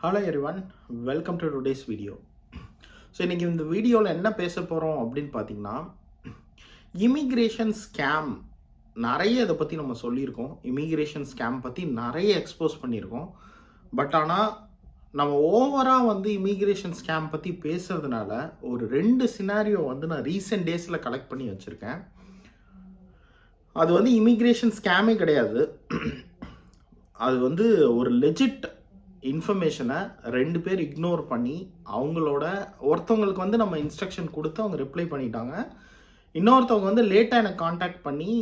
Hello everyone, welcome to today's video. So இன்றைக்கி இந்த வீடியோவில் என்ன பேச போகிறோம் அப்படின்னு பார்த்தீங்கன்னா, இமிக்ரேஷன் ஸ்கேம் நிறைய இதை பற்றி நம்ம சொல்லியிருக்கோம். இமிக்ரேஷன் ஸ்கேம் பற்றி நிறைய எக்ஸ்போஸ் பண்ணியிருக்கோம். பட் ஆனால் நம்ம ஓவராக இமிக்ரேஷன் ஸ்கேம் பற்றி பேசுறதுனால ஒரு 2 சினாரியோ நான் ரீசெண்ட் டேஸில் கலெக்ட் பண்ணி வச்சுருக்கேன். அது இமிக்ரேஷன் ஸ்கேமே கிடையாது. அது ஒரு லெஜிட் இன்ஃபர்மேஷனை 2 பேர் இக்னோர் பண்ணி ஒருத்தவங்களுக்கு நம்ம இன்ஸ்ட்ரக்ஷன் கொடுத்து அவங்க ரிப்ளை பண்ணிட்டாங்க. இன்னொருத்தவங்க லேட்டாக எனக்கு காண்டாக்ட் பண்ணி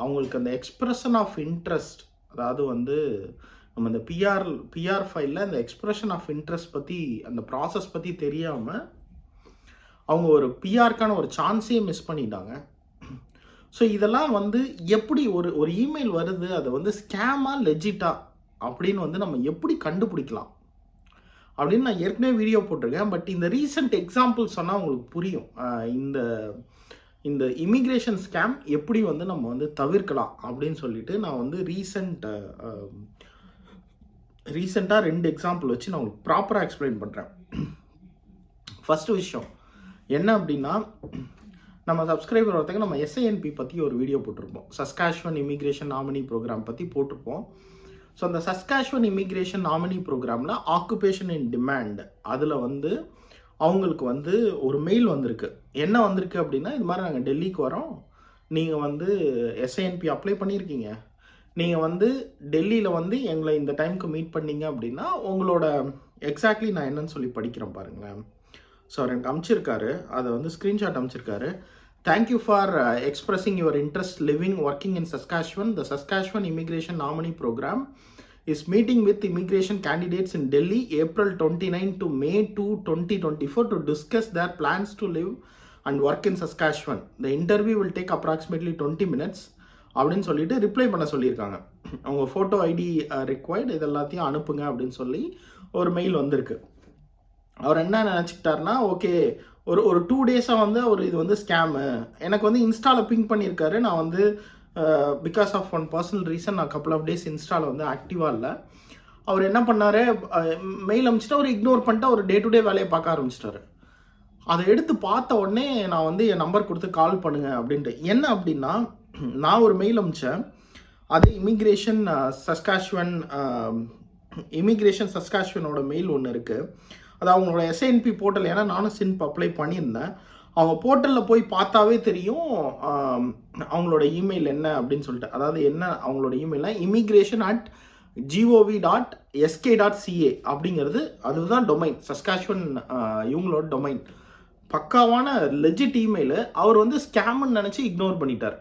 அவங்களுக்கு அந்த எக்ஸ்பிரஷன் ஆஃப் இன்ட்ரெஸ்ட், அதாவது நம்ம இந்த பிஆர் ஃபைலில் அந்த எக்ஸ்பிரஷன் ஆஃப் இன்ட்ரெஸ்ட் பற்றி அந்த ப்ராசஸ் பற்றி தெரியாமல் அவங்க ஒரு பிஆருக்கான ஒரு சான்ஸே மிஸ் பண்ணிட்டாங்க. ஸோ இதெல்லாம் எப்படி ஒரு இமெயில் வருது, அதை ஸ்கேமாக லெஜிட்டா அப்படின்னு நம்ம எப்படி கண்டுபிடிக்கலாம் அப்படின்னு நான் ஏற்கனவே வீடியோ போட்டிருக்கேன். பட் இந்த ரீசெண்ட் எக்ஸாம்பிள் சொன்னால் உங்களுக்கு புரியும். இந்த இமிக்ரேஷன் ஸ்கேம் எப்படி நம்ம தவிர்க்கலாம் அப்படின்னு சொல்லிட்டு நான் ரீசெண்டாக 2 எக்ஸாம்பிள் வச்சு நான் உங்களுக்கு ப்ராப்பராக எக்ஸ்பிளைன் பண்ணுறேன். ஃபஸ்ட்டு விஷயம் என்ன அப்படின்னா, நம்ம சப்ஸ்கிரைபர் ஒருத்தங்க நம்ம எஸ்ஐஎன்பி பற்றி ஒரு வீடியோ போட்டிருப்போம். சஸ்காஷ்வன் இமிக்ரேஷன் நாமினி ப்ரோக்ராம் பற்றி போட்டிருப்போம். ஸோ அந்த சஸ்காஷ்வன் இமிக்ரேஷன் நாமினி ப்ரோக்ராமில் ஆக்குபேஷன் இன் டிமாண்ட் அதில் அவங்களுக்கு ஒரு மெயில் வந்திருக்கு. என்ன வந்திருக்கு அப்படின்னா, இது மாதிரி நாங்கள் டெல்லிக்கு வரோம், நீங்கள் எஸ்ஐஎன்பி அப்ளை பண்ணியிருக்கீங்க, நீங்கள் டெல்லியில் எங்களை இந்த டைமுக்கு மீட் பண்ணீங்க அப்படின்னா உங்களோட எக்ஸாக்ட்லி நான் என்னன்னு சொல்லி படிக்கிறேன் பாருங்களேன். ஸோ அவர் எனக்கு அனுப்பிச்சிருக்காரு, அதை screenshot அனுப்பிச்சிருக்காரு. Thank you for expressing your interest living working in Saskatchewan. The Saskatchewan Immigration Nominee Program is meeting with immigration candidates in Delhi April 29 to May 2, 2024 to discuss their plans to live and work in Saskatchewan. The interview will take approximately 20 minutes. அப்படின்னு சொல்லிட்டு reply பண்ண சொல்லியிருக்காங்க. அவங்க photo ID required இது எல்லாத்தையும் அனுப்புங்க அப்படின்னு சொல்லி ஒரு மெயில் வந்திருக்கு. அவர் என்ன நினச்சிக்கிட்டாருன்னா, ஓகே ஒரு 2 டேஸாக அவர் இது ஸ்கேமு எனக்கு இன்ஸ்டாவில் பிங் பண்ணியிருக்காரு. நான் because of one personal reason நான் கப்புள் ஆஃப் டேஸ் இன்ஸ்டாவில் ஆக்டிவாக இல்லை. அவர் என்ன பண்ணார், மெயில் அனுப்பிச்சிட்டு அவர் இக்னோர் பண்ணிட்டு அவர் டே டு டே வேலையை பார்க்க ஆரம்பிச்சிட்டாரு. அதை எடுத்து பார்த்த உடனே நான் என் நம்பர் கொடுத்து கால் பண்ணுங்க அப்படின்ட்டு. என்ன அப்படின்னா, நான் ஒரு மெயில் அனுப்பிச்சேன். அது இமிக்ரேஷன் சஸ்காஷ்வனோட மெயில் ஒன்று இருக்குது. அது அவங்களோட எஸ்ஐஎன்பி போர்ட்டல், ஏன்னா நானும் சின்ப் அப்ளை பண்ணியிருந்தேன். அவங்க போர்ட்டலில் போய் பார்த்தாவே தெரியும் அவங்களோட இமெயில் என்ன அப்படின்னு சொல்லிட்டு. அதாவது என்ன அவங்களோட இமெயிலில் immigration@gov.sk.ca அப்படிங்கிறது அதுதான் டொமைன். சஸ்காஷ்வன் இவங்களோட டொமைன் பக்காவான லெஜிட் இமெயிலு. அவர் ஸ்கேம்னு நினச்சி இக்னோர் பண்ணிட்டார்.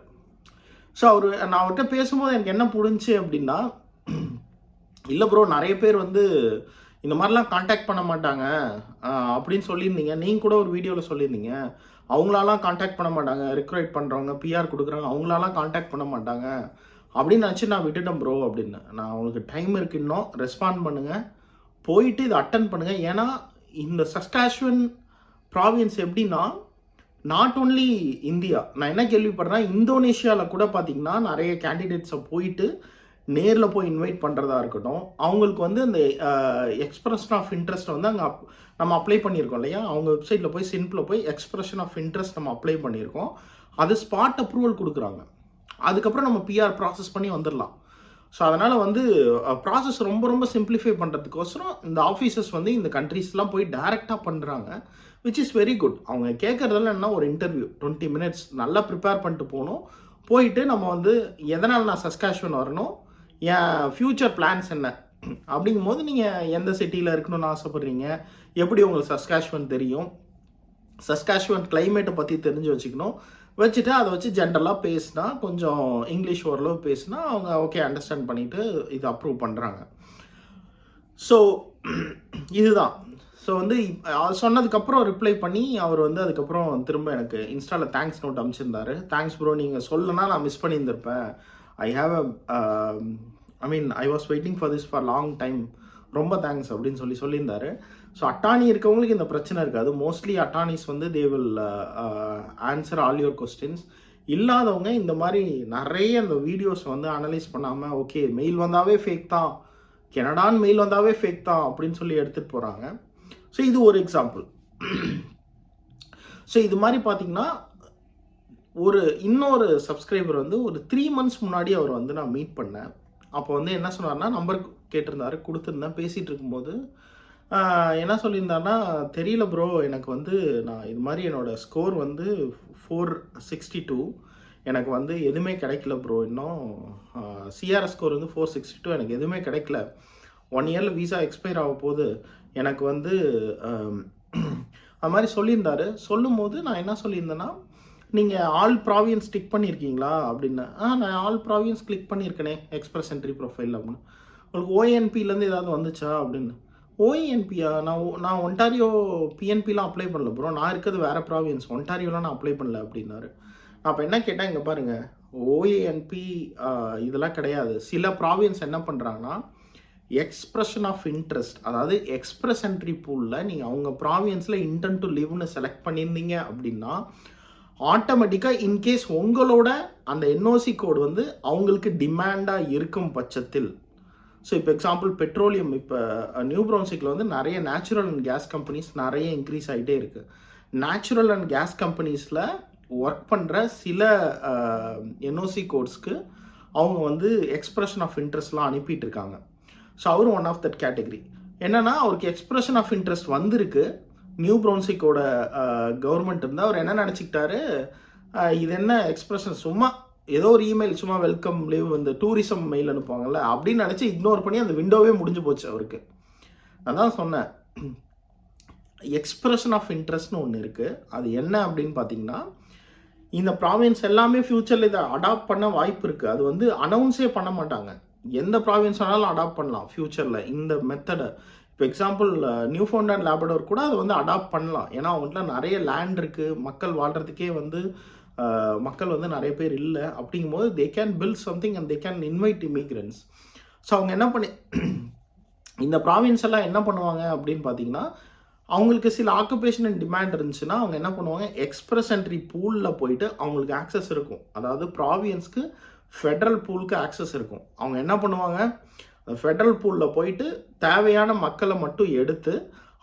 ஸோ நான் அவர்கிட்ட பேசும்போது எனக்கு என்ன புரிஞ்சு அப்படின்னா, இல்லை ப்ரோ, நிறைய பேர் இந்த மாதிரிலாம் காண்டாக்ட் பண்ண மாட்டாங்க அப்படின்னு சொல்லியிருந்தீங்க. நீங்கள் கூட ஒரு வீடியோவில் சொல்லியிருந்தீங்க, அவங்களாலாம் காண்டாக்ட் பண்ண மாட்டாங்க, ரெக்ரூட் பண்ணுறவங்க பிஆர் கொடுக்குறாங்க, அவங்களாலாம் காண்டாக்ட் பண்ண மாட்டாங்க அப்படின்னு நினச்சி நான் விட்டுட்டேன் ப்ரோ அப்படின்னு. நான் உங்களுக்கு டைம் இருக்கு, இன்னும் ரெஸ்பாண்ட் பண்ணுங்கள், போயிட்டு இதை அட்டன் பண்ணுங்கள். ஏன்னா இந்த சஸ்காஷ்வன் ப்ராவின்ஸ் எப்படின்னா, நாட் ஓன்லி இந்தியா, நான் என்ன கேள்விப்படுறேன், இந்தோனேஷியாவில் கூட பார்த்தீங்கன்னா நிறைய கேண்டிடேட்ஸை போயிட்டு நேரில் போய் இன்வைட் பண்ணுறதா இருக்கட்டும், அவங்களுக்கு அந்த எக்ஸ்பிரஷன் ஆஃப் இன்ட்ரெஸ்ட்டை அங்கே நம்ம அப்ளை பண்ணியிருக்கோம் இல்லையா, அவங்க வெப்சைட்டில் போய் சிம்பிளில் போய் எக்ஸ்பிரஷன் ஆஃப் இன்ட்ரெஸ்ட் நம்ம அப்ளை பண்ணியிருக்கோம். அது ஸ்பாட் அப்ரூவல் கொடுக்குறாங்க. அதுக்கப்புறம் நம்ம பிஆர் ப்ராசஸ் பண்ணி வந்துடலாம். ஸோ அதனால் ப்ராசஸ் ரொம்ப ரொம்ப சிம்பிளிஃபை பண்ணுறதுக்கோசரம் இந்த ஆஃபீஸர்ஸ் இந்த கண்ட்ரீஸ்லாம் போய் டைரெக்டாக பண்ணுறாங்க, விச் இஸ் வெரி குட். அவங்க கேட்குறதெல்லாம் என்ன, ஒரு இன்டர்வியூ 20 மினிட்ஸ் நல்லா ப்ரிப்பேர் பண்ணிட்டு போகணும். போயிட்டு நம்ம எதனால் நான் சஸ்காஷ்வன் வரணும், என் ஃப்யூச்சர் பிளான்ஸ் என்ன அப்படிங்கும் போது, நீங்கள் எந்த சிட்டியில் இருக்கணும்னு ஆசைப்பட்றீங்க, எப்படி உங்களுக்கு சஸ்காஷ்வன் தெரியும், சஸ்காஷ்வன் கிளைமேட்டை பற்றி தெரிஞ்சு வச்சுட்டு அதை வச்சு ஜென்ரலாக பேசினா, கொஞ்சம் இங்கிலீஷ் ஓரளவு பேசினா அவங்க ஓகே அண்டர்ஸ்டாண்ட் பண்ணிவிட்டு இது அப்ரூவ் பண்ணுறாங்க. ஸோ இதுதான். ஸோ சொன்னதுக்கப்புறம் ரிப்ளை பண்ணி அவர் அதுக்கப்புறம் திரும்ப எனக்கு இன்ஸ்டாவில் தேங்க்ஸ் நோட் அனுப்பிச்சிருந்தாரு. தேங்க்ஸ் ப்ரோ, நீங்கள் சொல்லனா நான் மிஸ் பண்ணியிருந்திருப்பேன். I was waiting for this for long time. ரொம்ப தேங்க்ஸ் அப்படின்னு சொல்லியிருந்தாரு. ஸோ அட்டானி இருக்கவங்களுக்கு இந்த பிரச்சனை இருக்காது. Mostly attorneys they will answer all your questions. இல்லாதவங்க இந்த மாதிரி நிறைய அந்த வீடியோஸ் அனலைஸ் பண்ணாமல், ஓகே மெயில் வந்தாவே ஃபேக் தான், கனடான்னு மெயில் வந்தாவே ஃபேக் தான் அப்படின்னு சொல்லி எடுத்துகிட்டு போகிறாங்க. ஸோ இது ஒரு எக்ஸாம்பிள். ஸோ இது மாதிரி பார்த்தீங்கன்னா இன்னொரு சப்ஸ்கிரைபர் வந்து ஒரு 3 months முன்னாடி அவர் வந்து நான் மீட் பண்ணேன். அப்போ வந்து என்ன சொன்னார்னா, நம்பர் கேட்டிருந்தாரு, கொடுத்துருந்தேன். பேசிகிட்டு இருக்கும்போது என்ன சொல்லியிருந்தாருன்னா, தெரியல ப்ரோ, எனக்கு வந்து நான் இது மாதிரி என்னோடய ஸ்கோர் வந்து 462, எனக்கு வந்து எதுவுமே கிடைக்கல ப்ரோ, இன்னும் சிஆர்எஸ் ஸ்கோர் வந்து 462, எனக்கு எதுவுமே கிடைக்கல. 1 yearல வீசா எக்ஸ்பயர் ஆக போகுது, எனக்கு வந்து அது மாதிரி சொல்லியிருந்தாரு. சொல்லும்போது நான் என்ன சொல்லியிருந்தேன்னா, நீங்கள் ஆல் ப்ராவியன்ஸ் டிக் பண்ணியிருக்கீங்களா அப்படின்னு. நான் ஆல் ப்ராவியன்ஸ் கிளிக் பண்ணியிருக்கேனே எக்ஸ்பிரஸ் என்ட்ரி ப்ரொஃபைல் அப்படின்னு. உங்களுக்கு ஓஎன்பிலேருந்து ஏதாவது வந்துச்சா அப்படின்னு. ஓஎன்பியா? நான் ஒன்டாரியோ பிஎன்பிலாம் அப்ளை பண்ணல ப்ரோ, நான் இருக்கிறது வேறு ப்ராவியன்ஸ், ஒன்டாரியோலாம் நான் அப்ளை பண்ணல அப்படின்னாரு. நான் அப்போ என்ன கேட்டேன், இங்கே பாருங்கள், ஓஏஎன்பி இதெல்லாம் கிடையாது. சில ப்ராவியன்ஸ் என்ன பண்ணுறாங்கன்னா, எக்ஸ்பிரஷன் ஆஃப் இன்ட்ரெஸ்ட், அதாவது எக்ஸ்பிரஸ் என்ட்ரி பூலில் நீங்கள் அவங்க ப்ராவியன்ஸில் இன்டென்ட் டு லிவ்னு செலக்ட் பண்ணியிருந்தீங்க அப்படின்னா ஆட்டோமேட்டிக்காக இன்கேஸ் உங்களோட அந்த என்ஓசி கோடு வந்து அவங்களுக்கு டிமாண்டாக இருக்கும் பட்சத்தில், ஸோ இப்போ எக்ஸாம்பிள் பெட்ரோலியம், இப்போ நியூ பிரவுன்சிக்கில் வந்து நிறைய நேச்சுரல் அண்ட் கேஸ் கம்பெனிஸ் நிறைய இன்க்ரீஸ் ஆகிட்டே இருக்குது. நேச்சுரல் அண்ட் கேஸ் கம்பெனிஸில் ஒர்க் பண்ணுற சில என்ஓசி கோட்ஸ்க்கு அவங்க வந்து எக்ஸ்பிரஷன் ஆஃப் இன்ட்ரெஸ்ட்லாம் அனுப்பிட்டு இருக்காங்க. ஸோ அவரும் ஒன் ஆஃப் தட் கேட்டகரி. என்னென்னா, அவருக்கு எக்ஸ்பிரஷன் ஆஃப் இன்ட்ரெஸ்ட் வந்திருக்கு, நியூ பிரவுன்சிக்கோட கவர்மெண்ட் இருந்தால் அவர் என்ன நினச்சிக்கிட்டாரு, இது என்ன எக்ஸ்பிரஷன், சும்மா ஏதோ ஒரு இமெயில், சும்மா வெல்கம் லீவ், இந்த டூரிசம் மெயில் அனுப்புவாங்கல்ல அப்படின்னு நினச்சி இக்னோர் பண்ணி அந்த விண்டோவே முடிஞ்சு போச்சு அவருக்கு. நான் தான் சொன்னேன், எக்ஸ்பிரஷன் ஆஃப் இன்ட்ரெஸ்ட்னு ஒன்று இருக்குது. அது என்ன அப்படின்னு பார்த்தீங்கன்னா, இந்த ப்ராவின்ஸ் எல்லாமே ஃப்யூச்சரில் இதை அடாப்ட் பண்ண வாய்ப்பு இருக்குது. அது வந்து அனௌன்ஸே பண்ண மாட்டாங்க. எந்த ப்ராவின்ஸ் வேணாலும் அடாப்ட் பண்ணலாம் ஃப்யூச்சரில் இந்த மெத்தடை. இப்போ example new found and Labrador கூட அதை வந்து அடாப்ட் பண்ணலாம். ஏன்னா அவங்கள்ட்ட நிறைய லேண்ட் இருக்குது, மக்கள் வாழ்கிறதுக்கே வந்து மக்கள் வந்து நிறைய பேர் இல்லை. அப்படிங்கும்போது they can build something and they can invite immigrants. So அவங்க என்ன பண்ணி இந்த ப்ராவின்ஸ் எல்லாம் என்ன பண்ணுவாங்க அப்படின்னு பார்த்தீங்கன்னா, அவங்களுக்கு சில ஆக்குபேஷன் அண்ட் டிமாண்ட் இருந்துச்சுன்னா அவங்க என்ன பண்ணுவாங்க, எக்ஸ்பிரஸ் என்ட்ரி பூலில் போயிட்டு அவங்களுக்கு ஆக்சஸ் இருக்கும். அதாவது ப்ராவியன்ஸ்க்கு ஃபெட்ரல் பூலுக்கு ஆக்சஸ் இருக்கும். அவங்க என்ன பண்ணுவாங்க, ஃபெட்ரல் பூலில் போயிட்டு தேவையான மக்களை மட்டும் எடுத்து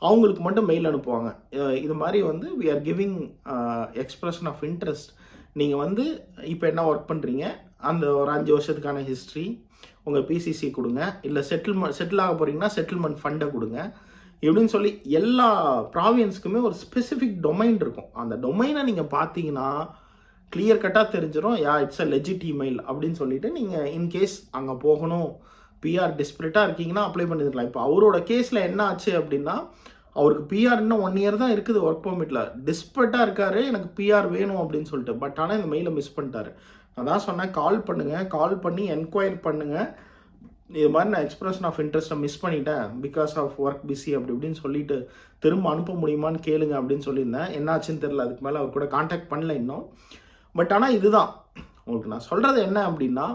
அவங்களுக்கு மட்டும் மெயில் அனுப்புவாங்க. இது மாதிரி வந்து we are giving expression of interest. நீங்கள் வந்து இப்போ என்ன ஒர்க் பண்ணுறீங்க, அந்த ஒரு 5 வருஷத்துக்கான ஹிஸ்ட்ரி, உங்கள் பிசிசி கொடுங்க, இல்லை செட்டில் ஆக போகிறீங்கன்னா செட்டில்மெண்ட் ஃபண்டை கொடுங்க, எப்படின்னு சொல்லி எல்லா ப்ராவியன்ஸ்க்குமே ஒரு ஸ்பெசிஃபிக் டொமைன் இருக்கும். அந்த டொமைனை நீங்கள் பார்த்தீங்கன்னா கிளியர் கட்டாக தெரிஞ்சிடும், இட்ஸ் அ லெஜிட் இமெயில் அப்படின்னு சொல்லிட்டு நீங்கள் இன்கேஸ் அங்கே போகணும், பிஆர் டிஸ்பிரிட்டாக இருக்கீங்கன்னா அப்ளை பண்ணிருக்கலாம். இப்போ அவரோட கேஸில் என்ன ஆச்சு அப்படின்னா, அவருக்கு பிஆர் இன்னும் 1 year தான் இருக்குது ஒர்க் பர்மிட்டில், டிஸ்பிரிட்டாக இருக்காரு, எனக்கு பிஆர் வேணும் அப்படின்னு சொல்லிட்டு. பட் ஆனால் இந்த மெயிலை மிஸ் பண்ணிட்டாரு. நான் தான் சொன்னேன், கால் பண்ணுங்கள், கால் பண்ணி என்கொயர் பண்ணுங்கள், இது மாதிரி நான் எக்ஸ்பிரஷன் ஆஃப் இன்ட்ரெஸ்ட்டை மிஸ் பண்ணிட்டேன் பிகாஸ் ஆஃப் ஒர்க் பிஸி அப்படி இப்படின்னு சொல்லிட்டு திரும்ப அனுப்ப முடியுமான்னு கேளுங்க அப்படின்னு சொல்லியிருந்தேன். என்னாச்சுன்னு தெரியல, அதுக்கு மேலே அவர் கூட கான்டாக்ட் பண்ணல இன்னும். பட் ஆனால் இதுதான் உங்களுக்கு நான் சொல்கிறது என்ன அப்படின்னா,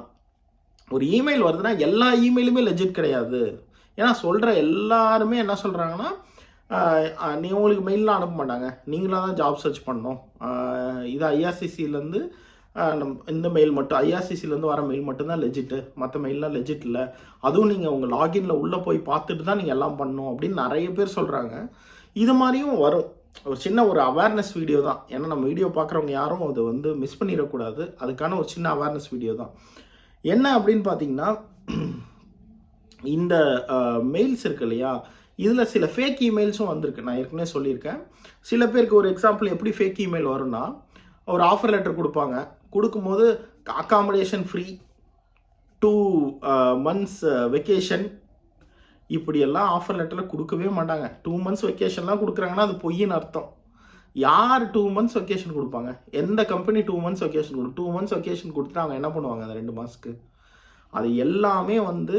ஒரு இமெயில் வருதுன்னா எல்லா இமெயிலுமே லெஜிட் கிடையாது. ஏன்னா சொல்கிற எல்லாருமே என்ன சொல்கிறாங்கன்னா, உங்களுக்கு மெயிலெலாம் அனுப்ப மாட்டாங்க, நீங்களாக தான் ஜாப் சர்ச் பண்ணணும், இது ஐஆர்சிசிலேருந்து இந்த மெயில் மட்டும், ஐஆர்சிசிலேருந்து வர மெயில் மட்டும்தான் லெஜிட்டு, மற்ற மெயிலெலாம் லெஜிட் இல்லை, அதுவும் நீங்கள் உங்கள் லாகின்ல உள்ளே போய் பார்த்துட்டு தான் நீங்கள் எல்லாம் பண்ணணும் அப்படின்னு நிறைய பேர் சொல்கிறாங்க. இது மாதிரியும் வரும். ஒரு சின்ன ஒரு அவேர்னஸ் வீடியோ தான். ஏன்னா நம்ம வீடியோ பார்க்குறவங்க யாரும் அதை வந்து மிஸ் பண்ணிடக்கூடாது, அதுக்கான ஒரு சின்ன அவேர்னஸ் வீடியோ தான். என்ன அப்படின்னு பார்த்தீங்கன்னா, இந்த மெயில்ஸ் இருக்கு இல்லையா, இதில் சில ஃபேக் இமெயில்ஸும் வந்திருக்கு. நான் ஏற்கனவே சொல்லியிருக்கேன். சில பேருக்கு ஒரு எக்ஸாம்பிள் எப்படி ஃபேக் இமெயில் வரும்னா, ஒரு ஆஃபர் லெட்டர் கொடுப்பாங்க, கொடுக்கும்போது அக்காமடேஷன் ஃப்ரீ, 2 months வெக்கேஷன், இப்படியெல்லாம் ஆஃபர் லெட்டரில் கொடுக்கவே மாட்டாங்க. 2 months வெக்கேஷன்லாம் கொடுக்குறாங்கன்னா அது பொய்ன்னு அர்த்தம். யார் 2 months வெக்கேஷன் கொடுப்பாங்க? எந்த company 2 months vacation 2 months vacation கொடுத்துட்டு அவங்க என்ன பண்ணுவாங்க அந்த 2 மாதத்துக்கு? அது எல்லாமே வந்து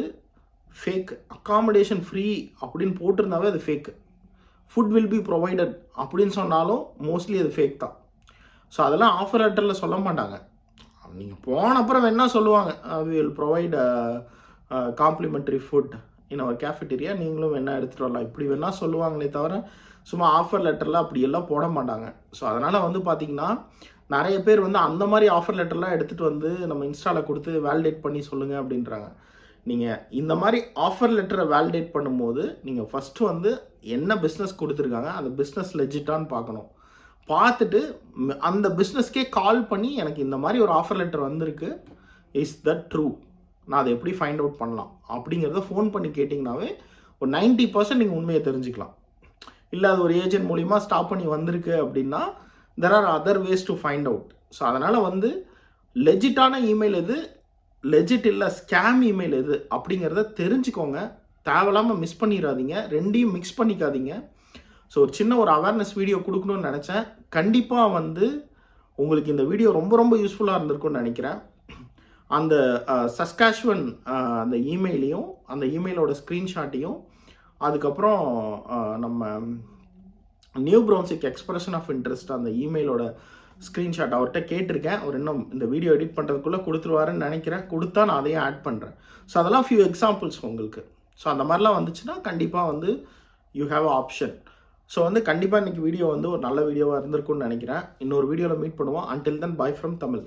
ஃபேக். அக்காமடேஷன் ஃப்ரீ அப்படின்னு போட்டிருந்தாவே அது fake. Food will be provided அப்படின்னு சொன்னாலும் மோஸ்ட்லி அது ஃபேக் தான். ஸோ அதெல்லாம் ஆஃபர் லெட்டரில் சொல்ல மாட்டாங்க. நீங்கள் போன அப்புறம் வேணால் சொல்லுவாங்க, we will provide complimentary food in our cafeteria, நீங்களும் வேணால் எடுத்துகிட்டு வரலாம், இப்படி வேணால் சொல்லுவாங்களே தவிர சும்மா ஆஃபர் லெட்டரில் அப்படியெல்லாம் போட மாட்டாங்க. ஸோ அதனால் வந்து பார்த்திங்கன்னா நிறைய பேர் வந்து அந்த மாதிரி ஆஃபர் லெட்டர்லாம் எடுத்துகிட்டு வந்து நம்ம இன்ஸ்டாவில் கொடுத்து வேலிடேட் பண்ணி சொல்லுங்கள் அப்படின்றாங்க. நீங்கள் இந்த மாதிரி ஆஃபர் லெட்டரை வேலிடேட் பண்ணும்போது நீங்கள் ஃபஸ்ட்டு வந்து என்ன பிஸ்னஸ் கொடுத்துருக்காங்க அந்த பிஸ்னஸ் லெஜிட்டான்னு பார்க்கணும். பார்த்துட்டு அந்த பிஸ்னஸ்க்கே கால் பண்ணி எனக்கு இந்த மாதிரி ஒரு ஆஃபர் லெட்டர் வந்திருக்கு, இஸ் தட் ட்ரூ, நான் அதை எப்படி ஃபைண்ட் அவுட் பண்ணலாம் அப்படிங்கிறத ஃபோன் பண்ணி கேட்டிங்கனாவே ஒரு 90% நீங்கள் உண்மையை தெரிஞ்சுக்கலாம். இல்லை அது ஒரு ஏஜென்ட் மூலிமா ஸ்டாப் பண்ணி வந்திருக்கு அப்படின்னா there are other ways to find out. So அதனால் வந்து லெஜிட்டான இமெயில் எது, லெஜிட் இல்லை ஸ்கேம் இமெயில் எது அப்படிங்கிறத தெரிஞ்சுக்கோங்க. தேவையில்லாமல் மிஸ் பண்ணிடாதீங்க, ரெண்டையும் மிக்ஸ் பண்ணிக்காதீங்க. ஸோ ஒரு சின்ன ஒரு அவேர்னஸ் வீடியோ கொடுக்கணும்னு நினச்சேன். கண்டிப்பாக வந்து உங்களுக்கு இந்த வீடியோ ரொம்ப ரொம்ப யூஸ்ஃபுல்லாக இருந்திருக்கும்னு நினைக்கிறேன். அந்த சஸ்காஷ்வன் அந்த இமெயிலையும் அந்த இமெயிலோட ஸ்க்ரீன்ஷாட்டையும் அதுக்கப்புறம் நம்ம நியூ பிரவுன்சிக் எக்ஸ்பிரஷன் ஆஃப் இன்ட்ரெஸ்ட் அந்த இமெயிலோட ஸ்க்ரீன்ஷாட் அவர்கிட்ட கேட்டிருக்கேன். அவர் இன்னும் இந்த வீடியோ எடிட் பண்ணுறதுக்குள்ளே கொடுத்துருவாருன்னு நினைக்கிறேன். கொடுத்தா நான் அதையும் ஆட் பண்ணுறேன். ஸோ அதெல்லாம் ஃபியூ எக்ஸாம்பிள்ஸ் உங்களுக்கு. ஸோ அந்த மாதிரிலாம் வந்துச்சுன்னா கண்டிப்பாக வந்து you have a option. So வந்து கண்டிப்பாக இன்றைக்கி வீடியோ வந்து ஒரு நல்ல வீடியோவாக இருந்திருக்கும்னு நினைக்கிறேன். இன்னொரு வீடியோவில் மீட் பண்ணுவோம். Until then by from Tamil.